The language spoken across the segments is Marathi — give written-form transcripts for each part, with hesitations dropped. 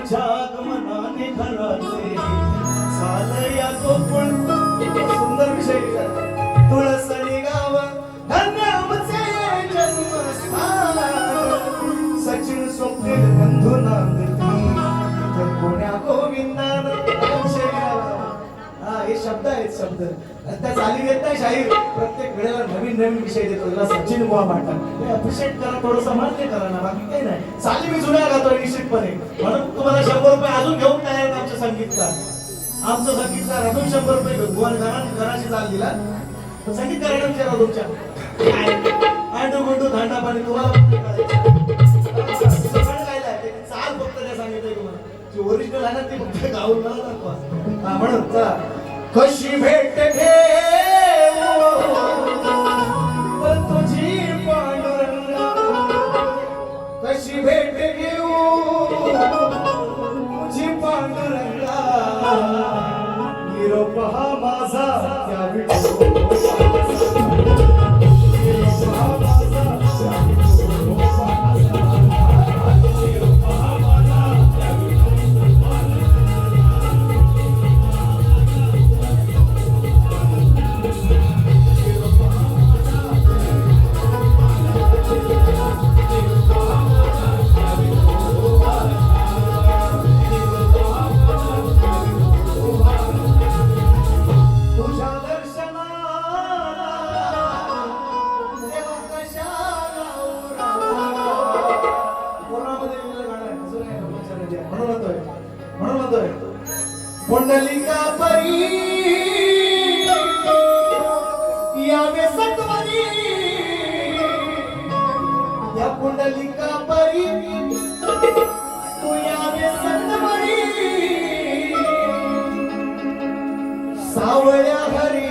तुझ्या आगमनाने घराचे झालं या गोकुळ. सुंदर विषय तुळसणी गाव धन्य आमचे जन्मस्थान. सचिन स्वप्नील बंधू नांदती तर कोण्या गोविंदानं हे शब्द आहेत शब्द. त्या चाली देत नाही शाहीर, प्रत्येक वेळेला नवीन नवीन विषय देतो. त्याला सचिन बुवा म्हणतात. अप्रिशिएट करा, थोडंसं मान्य करा ना, बाकी काही नाही. चाली मी जुन्या गातोय निश्चितपणे, म्हणून तुम्हाला 100 रुपये अजून घेऊन तयार आहेत आमचे संगीतकार. आमचं संगीतकार अजून 100 रुपये घेऊन बुवा घराची चाल दिला. संगीतकारांना विचारा तुमच्या आंडू गुंडू धांडा पाणी तुम्हाला चाल फक्त त्या सांगितलंय तुम्हाला. जी ओरिजिनल आहे ना ती फक्त गाऊन मला दाखवा. म्हणून चला. कशी भेट घेऊ तुझी पांडुरंगा, कशी भेट घेऊ तुझी पांडुरंगा. निरोप हा माझा त्या पुंडलिका परी यावे सत्वरी. या पुंडलिका परी तू यावे सत्वरी. सावळ्या हरी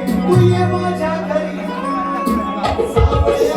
तू ये माझ्या घरी. सावळ्या